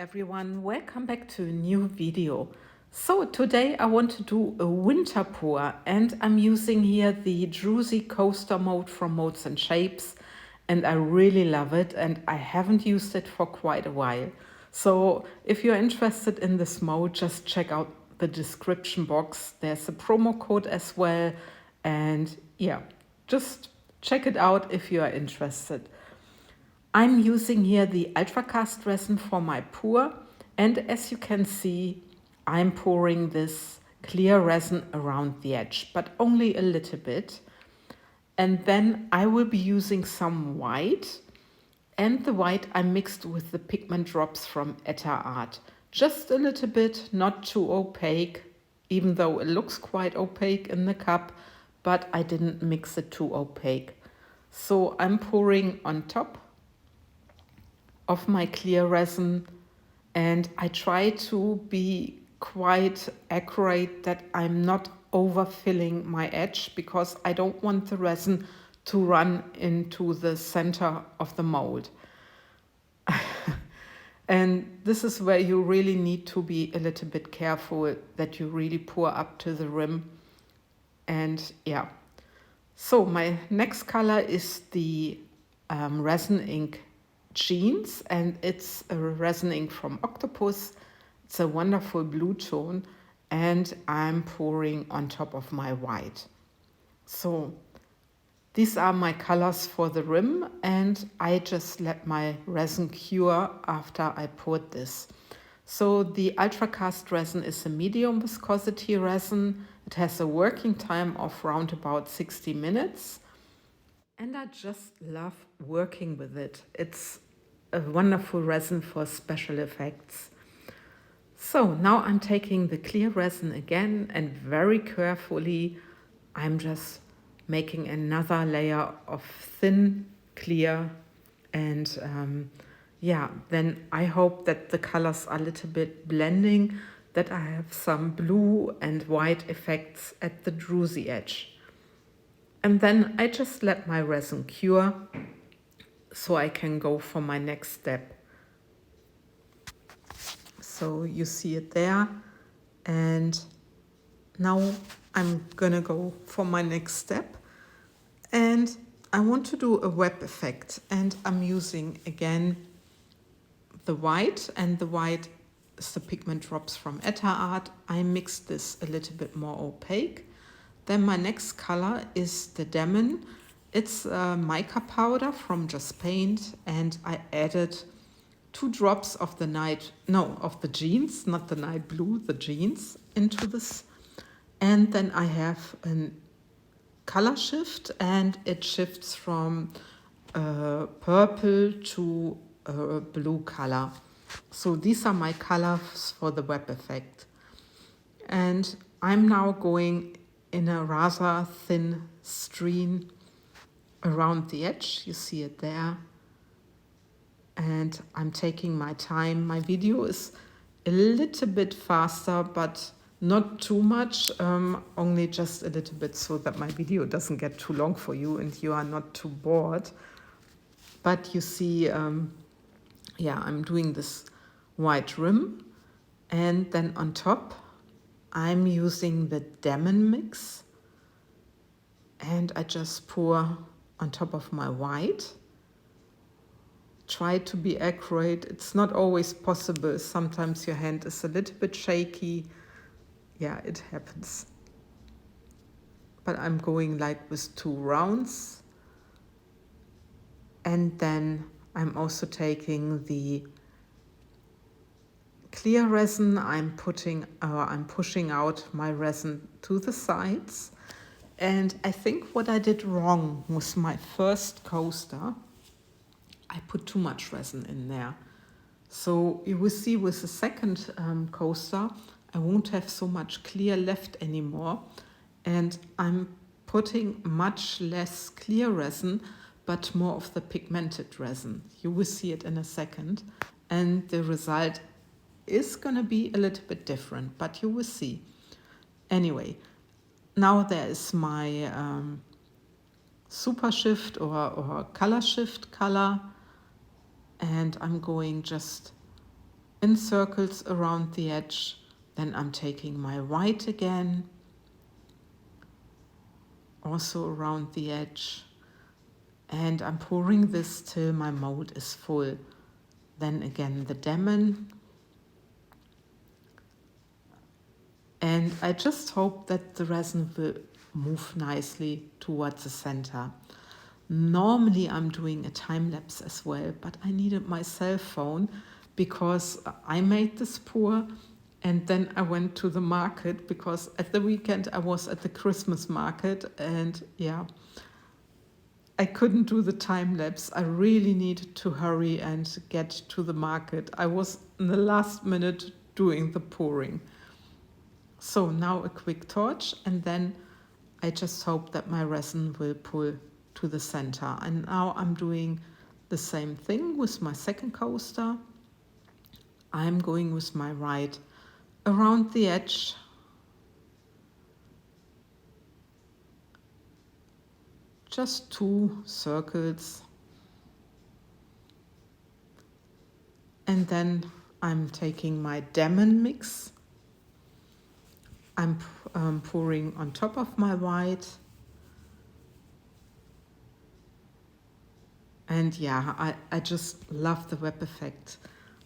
everyone, welcome back to a new video. So today I want to do a winter pour and I'm using here the Druzy Coaster Mold from MoldsandShapes and I really love it and I haven't used it for quite a while. So if you're interested in this mold, just check out the description box. There's a promo code as well and yeah, just check it out if you are interested. I'm using here the ultracast resin for my pour, and as you can see, I'm pouring this clear resin around the edge, but only a little bit. And then I will be using some white, and the white I mixed with the pigment drops from Etta Art. Just a little bit, not too opaque, even though it looks quite opaque in the cup, but I didn't mix it too opaque. So I'm pouring on top of my clear resin and I try to be quite accurate that I'm not overfilling my edge because I don't want the resin to run into the center of the mold. And this is where you really need to be a little bit careful that you really pour up to the rim. And yeah, so my next color is the resin ink jeans, and it's a resin ink from Octopus. It's a wonderful blue tone and I'm pouring on top of my white. So these are my colors for the rim and I just let my resin cure after I poured this. So the ultracast resin is a medium viscosity resin. It has a working time of around about 60 minutes. And I just love working with it. It's a wonderful resin for special effects. So now I'm taking the clear resin again and very carefully I'm just making another layer of thin clear and yeah, then I hope that the colors are a little bit blending, that I have some blue and white effects at the druzy edge. And then I just let my resin cure so I can go for my next step. So you see it there. And now I'm gonna go for my next step. And I want to do a web effect. And I'm using again the white, and the white is the pigment drops from Etta Art. I mixed this a little bit more opaque. Then my next color is the Demon. It's a mica powder from Just Paint, and I added 2 drops of of the jeans, not the night blue, the jeans into this. And then I have a color shift, and it shifts from purple to a blue color. So these are my colors for the web effect. And I'm now going in a rather thin stream around the edge. You see it there. And I'm taking my time. My video is a little bit faster, but not too much, only just a little bit so that my video doesn't get too long for you and you are not too bored. But you see, yeah, I'm doing this white rim. And then on top, I'm using the Demon mix and I just pour on top of my white. Try to be accurate. It's not always possible. Sometimes your hand is a little bit shaky. Yeah, it happens. But I'm going like with 2 rounds. And then I'm also taking the clear resin. I'm pushing out my resin to the sides. And I think what I did wrong was my first coaster. I put too much resin in there. So you will see with the second coaster, I won't have so much clear left anymore. And I'm putting much less clear resin, but more of the pigmented resin. You will see it in a second. And the result is gonna be a little bit different, but you will see. Anyway, now there is my super shift or color shift color. And I'm going just in circles around the edge. Then I'm taking my white again, also around the edge. And I'm pouring this till my mold is full. Then again the demon. And I just hope that the resin will move nicely towards the center. Normally I'm doing a time lapse as well, but I needed my cell phone because I made this pour and then I went to the market because at the weekend I was at the Christmas market and yeah, I couldn't do the time lapse. I really needed to hurry and get to the market. I was in the last minute doing the pouring. So now a quick torch and then I just hope that my resin will pull to the center. And now I'm doing the same thing with my second coaster. I'm going with my right around the edge. Just 2 circles. And then I'm taking my demon mix. I'm pouring on top of my white. And yeah, I just love the web effect.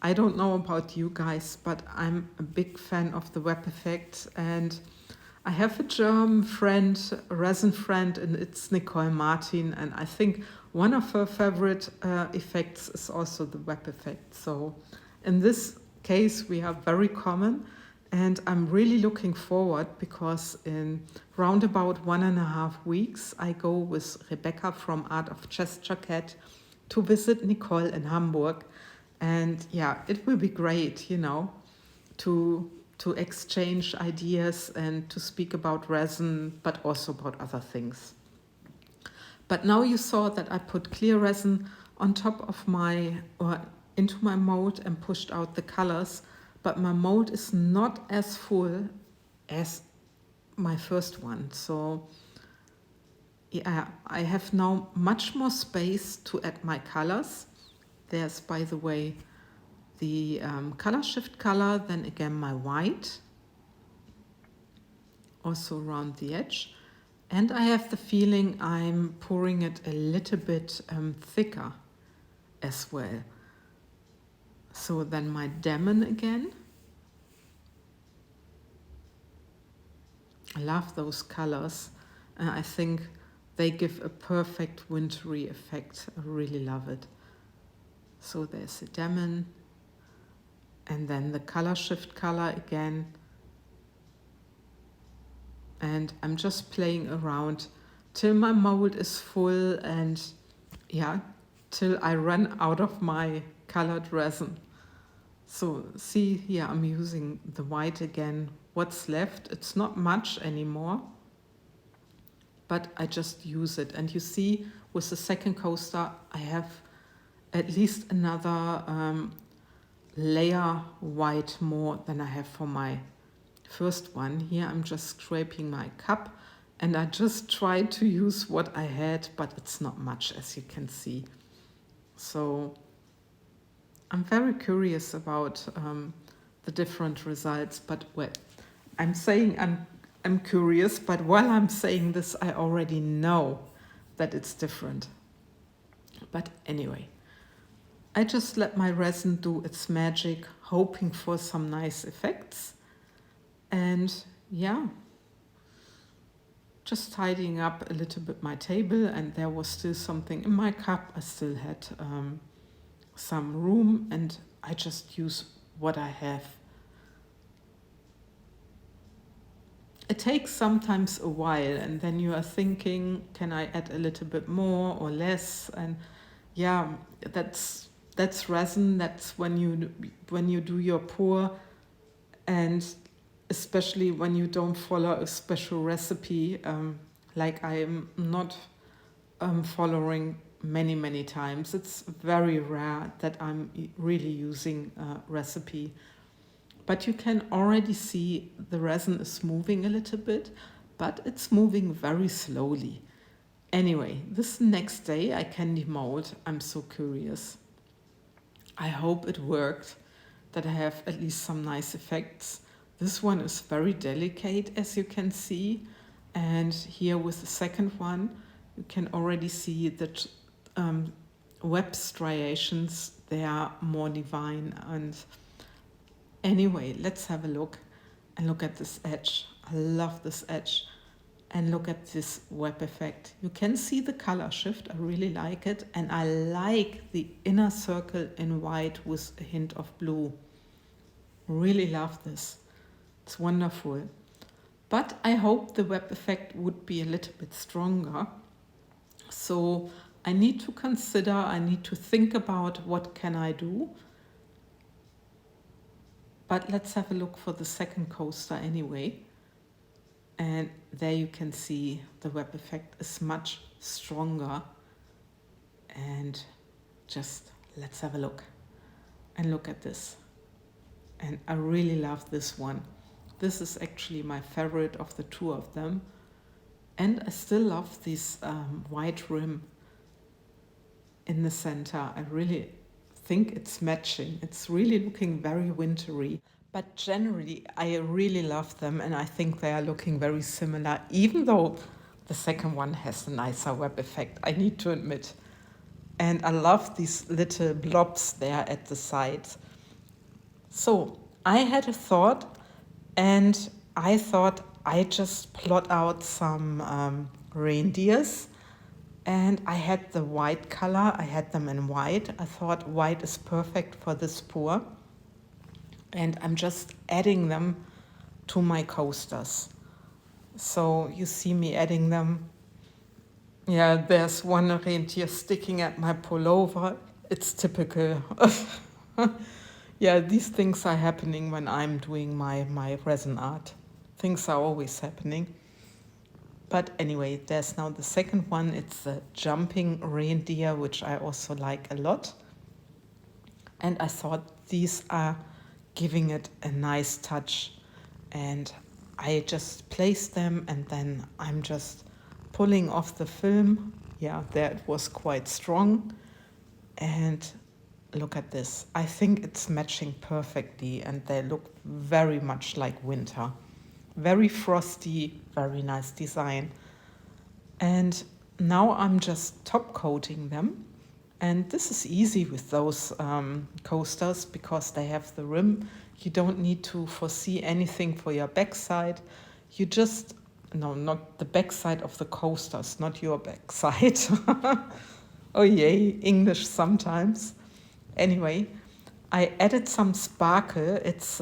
I don't know about you guys, but I'm a big fan of the web effect. And I have a German friend, a resin friend, and it's Nicole Martin. And I think one of her favorite effects is also the web effect. So in this case, we are very common. And I'm really looking forward because in round about 1.5 weeks, I go with Rebecca from Art of Gesture Cat to visit Nicole in Hamburg. And yeah, it will be great, you know, to exchange ideas and to speak about resin, but also about other things. But now you saw that I put clear resin on top of into my mold and pushed out the colors. But my mold is not as full as my first one. So yeah, I have now much more space to add my colors. There's, by the way, the color shift color, then again my white, also around the edge. And I have the feeling I'm pouring it a little bit thicker as well. So then my demon again. I love those colors. I think they give a perfect wintry effect. I really love it. So there's a demon. And then the color shift color again. And I'm just playing around till my mold is full and yeah, till I run out of my colored resin. So see here, I'm using the white again. What's left, it's not much anymore, but I just use it. And you see with the second coaster, I have at least another layer white more than I have for my first one. Here I'm just scraping my cup and I just try to use what I had, but it's not much, as you can see. So I'm very curious about the different results, but well, I'm saying I'm curious, but while I'm saying this, I already know that it's different. But anyway, I just let my resin do its magic, hoping for some nice effects. And yeah, just tidying up a little bit my table, and there was still something in my cup. I still had some room, and I just use what I have. It takes sometimes a while, and then you are thinking, can I add a little bit more or less? And yeah, that's resin. That's when you do your pour, and especially when you don't follow a special recipe, like I am not following many times. It's very rare that I'm really using a recipe. But you can already see the resin is moving a little bit, but it's moving very slowly. Anyway, this next day I candy mold. I'm so curious. I hope it worked. that have at least some nice effects. This one is very delicate, as you can see. And here with the second one, you can already see that web striations, they are more divine. And anyway, let's have a look and look at this edge. I love this edge. And look at this web effect. You can see the color shift. I really like it. And I like the inner circle in white with a hint of blue. Really love this. It's wonderful. But I hope the web effect would be a little bit stronger. So I need to consider, I need to think about what can I do. But let's have a look for the second coaster anyway. And there you can see the web effect is much stronger. And just let's have a look. And look at this. And I really love this one. This is actually my favorite of the two of them. And I still love this white rim in the center. I really think it's matching. It's really looking very wintry. But generally, I really love them, and I think they are looking very similar, even though the second one has a nicer web effect, I need to admit. And I love these little blobs there at the sides. So I had a thought, and I thought I just plot out some reindeers. And I had the white color, I had them in white. I thought white is perfect for this pour. And I'm just adding them to my coasters. So you see me adding them. Yeah, there's one reindeer sticking at my pullover. It's typical. Yeah, these things are happening when I'm doing my resin art. Things are always happening. But anyway, there's now the second one. It's the jumping reindeer, which I also like a lot. And I thought these are giving it a nice touch, and I just place them, and then I'm just pulling off the film. Yeah, there it was quite strong. And look at this. I think it's matching perfectly, and they look very much like winter. Very frosty, very nice design. And now I'm just top coating them. And this is easy with those coasters because they have the rim. You don't need to foresee anything for your backside. You just, no, not the backside of the coasters, not your backside. Oh yay, English sometimes. Anyway, I added some sparkle. It's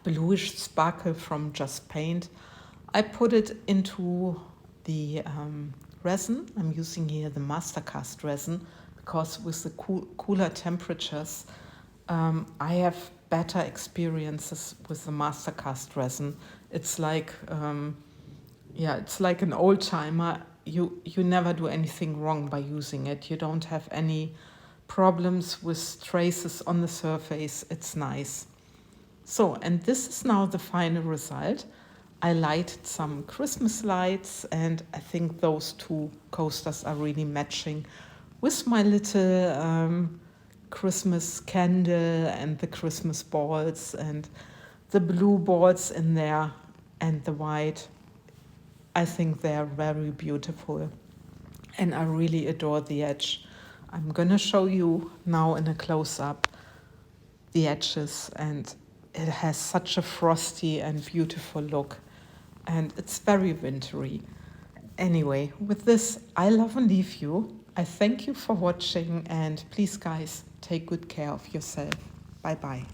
bluish sparkle from Just Paint. I put it into the resin. I'm using here the Mastercast resin because with the cooler temperatures, I have better experiences with the Mastercast resin. It's like, it's like an old timer. You never do anything wrong by using it. You don't have any problems with traces on the surface. It's nice. So, and this is now the final result. I lighted some Christmas lights, and I think those two coasters are really matching with my little Christmas candle and the Christmas balls and the blue balls in there and the white. I think they are very beautiful, and I really adore the edge. I'm gonna show you now in a close-up the edges, and it has such a frosty and beautiful look. And it's very wintry. Anyway, with this, I love and leave you. I thank you for watching, and please guys, take good care of yourself. Bye bye.